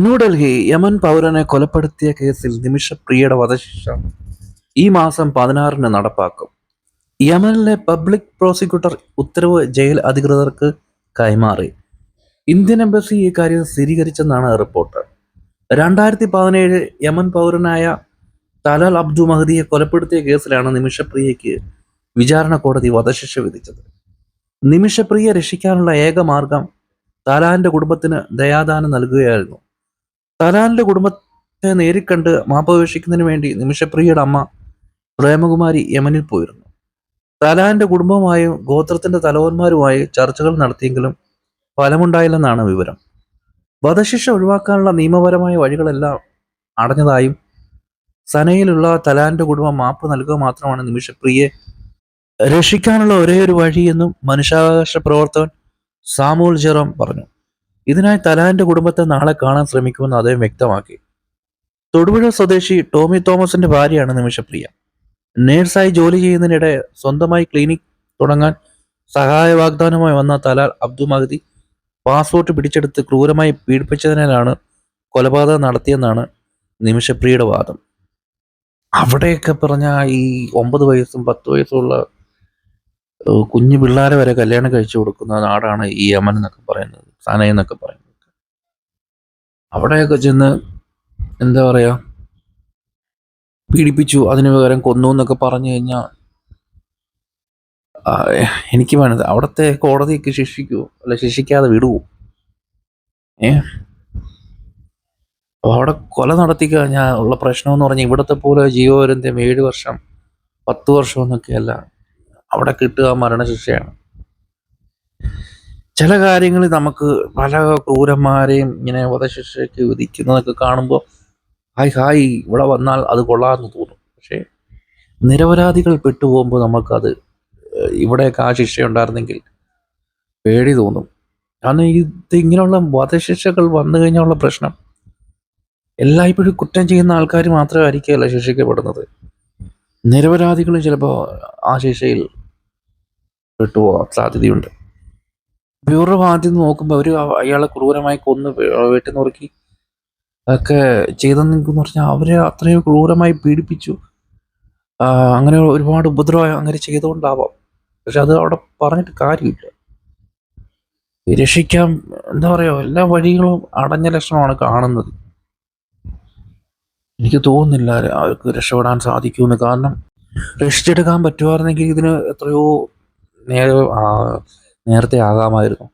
New Delhi Yemen പൗരനെ കൊലപ്പെടുത്തിയ കേസിൽ നിമിഷപ്രിയയുടെ വധശിക്ഷ ഈ മാസം 16-ന് നടപ്പാക്കും. യമനിലെ പബ്ലിക് പ്രോസിക്യൂട്ടർ ഉത്തരവ് ജയിൽ അധികൃതർക്ക് കൈമാറി. ഇന്ത്യൻ എംബസി ഇക്കാര്യം സ്ഥിരീകരിച്ചെന്നാണ് റിപ്പോർട്ട്. 2017 യമൻ പൗരനായ തലാൽ അബ്ദു മഹദിയെ കൊലപ്പെടുത്തിയ കേസിലാണ് നിമിഷപ്രിയയ്ക്ക് വിചാരണ കോടതി വധശിക്ഷ വിധിച്ചത്. നിമിഷപ്രിയയെ രക്ഷിക്കാനുള്ള ഏക മാർഗം തലാലിന്റെ കുടുംബത്തിന് ദയാദാനം നൽകുകയായിരുന്നു. തലാലിന്റെ കുടുംബത്തെ നേരിക്കണ്ട് മാപ്പപേക്ഷിക്കുന്നതിന് വേണ്ടി നിമിഷപ്രിയയുടെ അമ്മ പ്രേമകുമാരി യമനിൽ പോയിരുന്നു. തലാലിന്റെ കുടുംബവുമായും ഗോത്രത്തിന്റെ തലവന്മാരുമായി ചർച്ചകൾ നടത്തിയെങ്കിലും ഫലമുണ്ടായില്ലെന്നാണ് വിവരം. വധശിക്ഷ ഒഴിവാക്കാനുള്ള നിയമപരമായ വഴികളെല്ലാം അടഞ്ഞതായും സനയിലുള്ള തലാലിന്റെ കുടുംബം മാപ്പ് നൽകുക മാത്രമാണ് നിമിഷപ്രിയയെ രക്ഷിക്കാനുള്ള ഒരേയൊരു വഴിയെന്നും മനുഷ്യാവകാശ പ്രവർത്തകൻ സാമുൽ ജെറോം പറഞ്ഞു. ഇതിനായി തലാലിന്റെ കുടുംബത്തെ നാളെ കാണാൻ ശ്രമിക്കുമെന്ന് അദ്ദേഹം വ്യക്തമാക്കി. തൊടുപുഴ സ്വദേശി ടോമി തോമസിന്റെ ഭാര്യയാണ് നിമിഷപ്രിയ. നേഴ്സായി ജോലി ചെയ്യുന്നതിനിടെ സ്വന്തമായി ക്ലിനിക് തുടങ്ങാൻ സഹായ വാഗ്ദാനവുമായി വന്ന തലാൽ അബ്ദു മഹദി പാസ്പോർട്ട് പിടിച്ചെടുത്ത് ക്രൂരമായി പീഡിപ്പിച്ചതിനാലാണ് കൊലപാതകം നടത്തിയെന്നാണ് നിമിഷപ്രിയയുടെ വാദം. അവിടെയൊക്കെ പറഞ്ഞ ഈ 9 വയസ്സും 10 വയസ്സുള്ള കുഞ്ഞു പിള്ളേരെ വരെ കല്യാണം കഴിച്ചു കൊടുക്കുന്ന നാടാണ് ഈ യമൻ എന്നൊക്കെ പറയുന്നത്, സന എന്നൊക്കെ പറയുന്നത്. അവിടെയൊക്കെ ചെന്ന് എന്താ പറയാ, പീഡിപ്പിച്ചു, അതിന് പകരം കൊന്നു എന്നൊക്കെ പറഞ്ഞു കഴിഞ്ഞാൽ എനിക്ക് വേണത് അവിടുത്തെ കോടതിയൊക്കെ ശിക്ഷിക്കുവോ, അല്ല ശിക്ഷിക്കാതെ വിടുവോ? അപ്പൊ അവിടെ കൊല നടത്തി കഴിഞ്ഞാൽ ഉള്ള പ്രശ്നം എന്ന് പറഞ്ഞാൽ ഇവിടത്തെ പോലെ ജീവപര്യന്തം 7 വർഷം 10 വർഷം എന്നൊക്കെയല്ല, അവിടെ കിട്ടുക മരണശിക്ഷയാണ്. ചില കാര്യങ്ങളിൽ നമുക്ക് പല ക്രൂരന്മാരെയും ഇങ്ങനെ വധശിക്ഷയ്ക്ക് വിധിക്കുന്നതൊക്കെ കാണുമ്പോൾ ഹായ് ഇവിടെ വന്നാൽ അത് കൊള്ളാമെന്ന് തോന്നും. പക്ഷേ നിരപരാധികൾ പെട്ടുപോകുമ്പോൾ നമുക്കത് ഇവിടെയൊക്കെ ആ ശിക്ഷ ഉണ്ടായിരുന്നെങ്കിൽ പേടി തോന്നും. കാരണം ഇങ്ങനെയുള്ള വധശിക്ഷകൾ വന്നു കഴിഞ്ഞുള്ള പ്രശ്നം എല്ലായ്പ്പോഴും കുറ്റം ചെയ്യുന്ന ആൾക്കാർ മാത്രമായിരിക്കുമല്ല ശിക്ഷിക്കപ്പെടുന്നത്. നിരപരാധികളും ചിലപ്പോൾ ആ ശിക്ഷയിൽ പെട്ടുപോകാൻ സാധ്യതയുണ്ട്. ബ്യൂറോ ആദ്യം നോക്കുമ്പോൾ അയാളെ ക്രൂരമായി കൊന്ന് വെട്ടി നുറുക്കി ഒക്കെ ചെയ്തെന്ന് പറഞ്ഞാൽ അവരെ അത്രയും ക്രൂരമായി പീഡിപ്പിച്ചു, അങ്ങനെ ഒരുപാട് ഉപദ്രവം അങ്ങനെ ചെയ്തുകൊണ്ടാവാം. പക്ഷെ അത് അവിടെ പറഞ്ഞിട്ട് കാര്യമില്ല. രക്ഷിക്കാൻ എന്താ പറയുക, എല്ലാ വഴികളും അടഞ്ഞ ലക്ഷണമാണ് കാണുന്നത്. എനിക്ക് തോന്നുന്നില്ല അവർക്ക് രക്ഷപ്പെടാൻ സാധിക്കുമെന്ന്. കാരണം രക്ഷിച്ചെടുക്കാൻ പറ്റുമായിരുന്നെങ്കിൽ ഇതിന് എത്രയോ നേരത്തെ ആകാമായിരുന്നു.